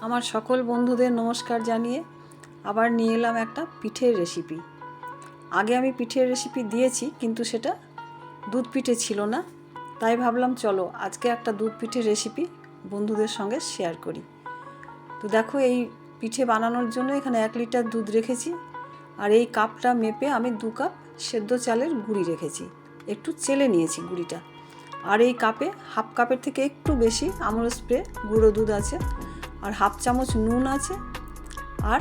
আমার সকল বন্ধুদের নমস্কার জানিয়ে আবার নিয়ে এলাম একটা পিঠের রেসিপি। আগে আমি পিঠের রেসিপি দিয়েছি, কিন্তু সেটা দুধ পিঠে ছিল না। তাই ভাবলাম চলো আজকে একটা দুধ পিঠের রেসিপি বন্ধুদের সঙ্গে শেয়ার করি। তো দেখো, এই পিঠে বানানোর জন্য এখানে 1 লিটার দুধ রেখেছি, আর এই কাপটা মেপে আমি 2 কাপ সেদ্ধ চালের গুঁড়ি রেখেছি। একটু চেলে নিয়েছি গুঁড়িটা। আর এই কাপে হাফ কাপের থেকে একটু বেশি আমুল স্প্রে গুঁড়ো দুধ আছে, আর হাফ চামচ নুন আছে, আর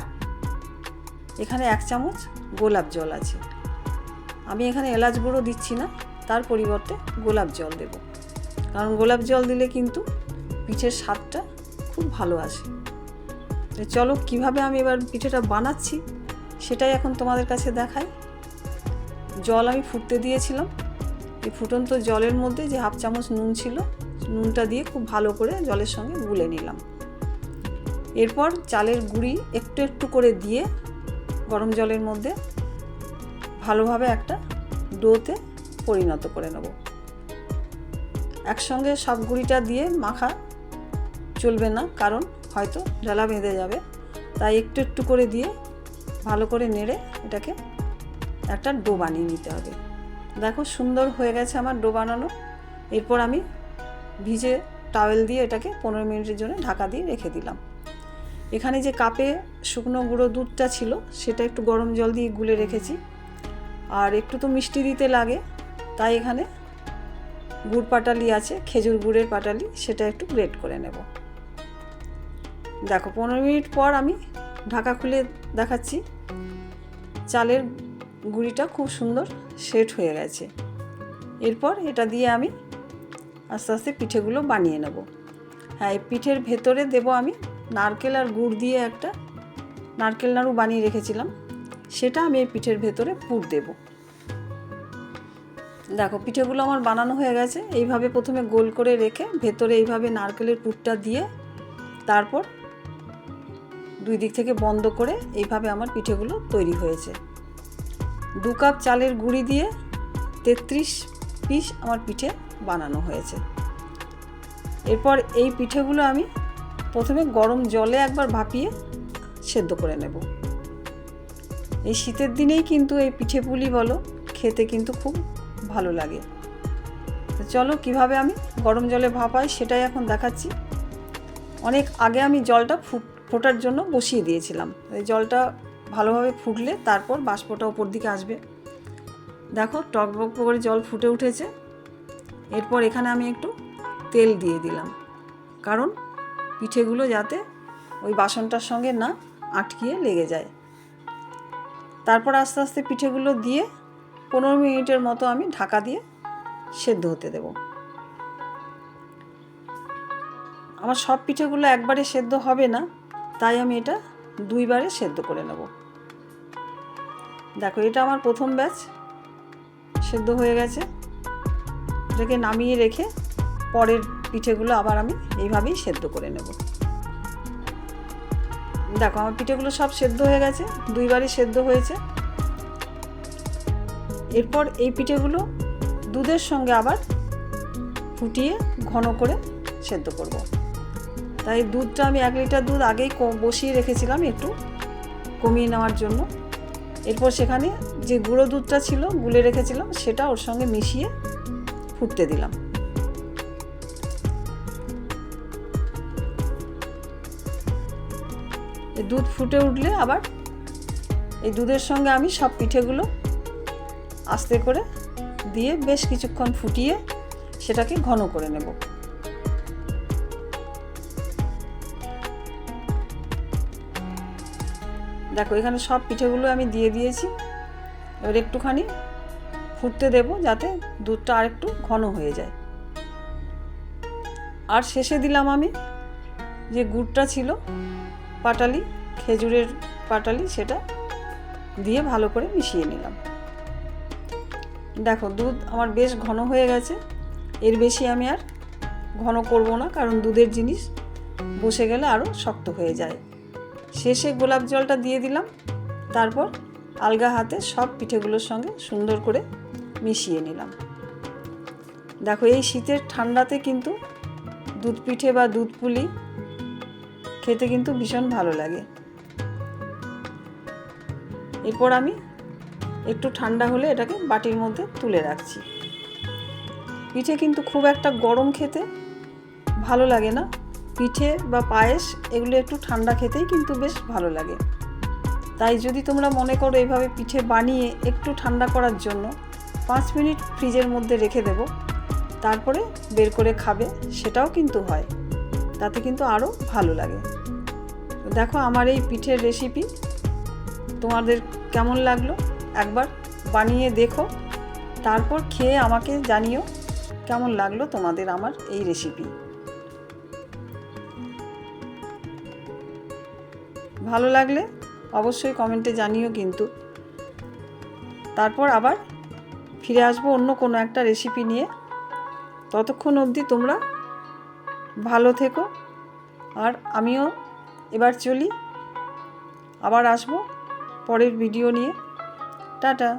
এখানে 1 চামচ গোলাপ জল আছে। আমি এখানে এলাচ গুঁড়ো দিচ্ছি না, তার পরিবর্তে গোলাপ জল দেব, কারণ গোলাপ জল দিলে কিন্তু পিঠের স্বাদটা খুব ভালো আসে। চলো কিভাবে আমি এবার পিঠেটা বানাচ্ছি সেটাই এখন তোমাদের কাছে দেখাই। জল আমি ফুটতে দিয়েছিলাম। এই ফুটন্ত জলের মধ্যে যে হাফ চামচ নুন ছিল, নুনটা দিয়ে খুব ভালো করে জলের সঙ্গে গুলে নিলাম। এরপর চালের গুঁড়ি একটু একটু করে দিয়ে গরম জলের মধ্যে ভালোভাবে একটা ডোতে পরিণত করে নেব। একসঙ্গে সব গুঁড়িটা দিয়ে মাখা চলবে না, কারণ হয়তো ঢালা বেঁধে যাবে। তাই একটু একটু করে দিয়ে ভালো করে নেড়ে এটাকে একটা ডো বানিয়ে নিতে হবে। দেখো সুন্দর হয়ে গেছে আমার ডো বানানো। এরপর আমি ভিজে টাওয়েল দিয়ে এটাকে 15 মিনিটের জন্য ঢাকা দিয়ে রেখে দিলাম। এখানে যে কাপে শুকনো গুঁড়ো দুধটা ছিল সেটা একটু গরম জল দিয়ে গুলে রেখেছি, আর একটু তো মিষ্টি দিতে লাগে, তাই এখানে গুড় পাটালি আছে, খেজুর গুড়ের পাটালি, সেটা একটু গ্রেট করে নেব। দেখো 15 মিনিট পর আমি ঢাকা খুলে দেখাচ্ছি। চালের গুঁড়িটা খুব সুন্দর সেট হয়ে গেছে। এরপর এটা দিয়ে আমি আস্তে আস্তে পিঠেগুলো বানিয়ে নেব। হ্যাঁ, এই পিঠের ভেতরে দেব আমি নারকেল আর গুড় দিয়ে একটা নারকেল নাড়ু বানিয়ে রেখেছিলাম, সেটা আমি এই পিঠের ভেতরে পুর দেব। দেখো পিঠেগুলো আমার বানানো হয়ে গেছে। এইভাবে প্রথমে গোল করে রেখে ভেতরে এইভাবে নারকেলের পুরটা দিয়ে তারপর 2 দিক থেকে বন্ধ করে এইভাবে আমার পিঠেগুলো তৈরি হয়েছে। 2 কাপ চালের গুঁড়ি দিয়ে 33 পিস আমার পিঠে বানানো হয়েছে। এরপর এই পিঠেগুলো আমি প্রথমে গরম জলে একবার ভাপিয়ে সেদ্ধ করে নেব। এই শীতের দিনেই কিন্তু এই পিঠে পুলি বলো খেতে কিন্তু খুব ভালো লাগে। তো চলো কিভাবে আমি গরম জলে ভাপাই সেটাই এখন দেখাচ্ছি। অনেক আগে আমি জলটা ফোটার জন্য বসিয়ে দিয়েছিলাম। এই জলটা ভালোভাবে ফুটলে তারপর বাষ্পটা ওপর দিকে আসবে। দেখো টকবক করে জল ফুটে উঠেছে। এরপর এখানে আমি একটু তেল দিয়ে দিলাম, কারণ পিঠেগুলো যাতে ওই বাসনটার সঙ্গে না আটকিয়ে লেগে যায়। তারপর আস্তে আস্তে পিঠেগুলো দিয়ে 15 মিনিটের মতো আমি ঢাকা দিয়ে সেদ্ধ হতে দেব। আমার সব পিঠেগুলো একবারে সেদ্ধ হবে না, তাই আমি এটা 2 বারে সেদ্ধ করে নেব। দেখো এটা আমার প্রথম ব্যাচ সেদ্ধ হয়ে গেছে। এটাকে নামিয়ে রেখে পরের পিঠেগুলো আবার আমি এইভাবেই সেদ্ধ করে নেব। দেখো আমার পিঠেগুলো সব সেদ্ধ হয়ে গেছে, 2 বারে সেদ্ধ হয়েছে। এরপর এই পিঠেগুলো দুধের সঙ্গে আবার ফুটিয়ে ঘন করে সেদ্ধ করব। তাই দুধটা আমি 1 লিটার দুধ আগেই বসিয়ে রেখেছিলাম একটু কমিয়ে নেওয়ার জন্য। এরপর সেখানে যে গুঁড়ো দুধটা ছিল গুলে রেখেছিলাম সেটা ওর সঙ্গে মিশিয়ে ফুটতে দিলাম। এই দুধ ফুটে উঠলে আবার এই দুধের সঙ্গে আমি সব পিঠেগুলো আস্তে করে দিয়ে বেশ কিছুক্ষণ ফুটিয়ে সেটাকে ঘন করে নেব। দেখো এখানে সব পিঠেগুলো আমি দিয়ে দিয়েছি। এবার একটুখানি ফুটতে দেব যাতে দুধটা আর একটু ঘন হয়ে যায়। আর শেষে দিলাম আমি যে গুড়টা ছিল পাটালি, খেজুরের পাটালি, সেটা দিয়ে ভালো করে মিশিয়ে নিলাম। দেখো দুধ আমার বেশ ঘন হয়ে গেছে। এর বেশি আমি আর ঘন করব না, কারণ দুধের জিনিস বসে গেলে আরও শক্ত হয়ে যায়। শেষে গোলাপ জলটা দিয়ে দিলাম। তারপর আলগা হাতে সব পিঠেগুলোর সঙ্গে সুন্দর করে মিশিয়ে নিলাম। দেখো এই শীতের ঠান্ডাতে কিন্তু দুধ পিঠে বা দুধ পুলি খেতে কিন্তু ভীষণ ভালো লাগে। এরপর আমি একটু ঠান্ডা হলে এটাকে বাটির মধ্যে তুলে রাখছি। পিঠে কিন্তু খুব একটা গরম খেতে ভালো লাগে না। পিঠে বা পায়েস এগুলো একটু ঠান্ডা খেতেই কিন্তু বেশ ভালো লাগে। তাই যদি তোমরা মনে করো এইভাবে পিঠে বানিয়ে একটু ঠান্ডা করার জন্য 5 মিনিট ফ্রিজের মধ্যে রেখে দেব, তারপরে বের করে খাবে, সেটাও কিন্তু হয়, তাতে কিন্তু আরও ভালো লাগে। দেখো আমার এই পিঠের রেসিপি তোমাদের কেমন লাগলো একবার বানিয়ে দেখো, তারপর খেয়ে আমাকে জানিও কেমন লাগলো তোমাদের আমার এই রেসিপি। ভালো লাগলে অবশ্যই কমেন্টে জানিও কিন্তু। তারপর আবার ফিরে আসবো অন্য কোনো একটা রেসিপি নিয়ে। ততক্ষণ অবধি তোমরা ভালো থেকো, আর আমিও এবার চলি, আবার আসবো পরের ভিডিও নিয়ে। টাটা।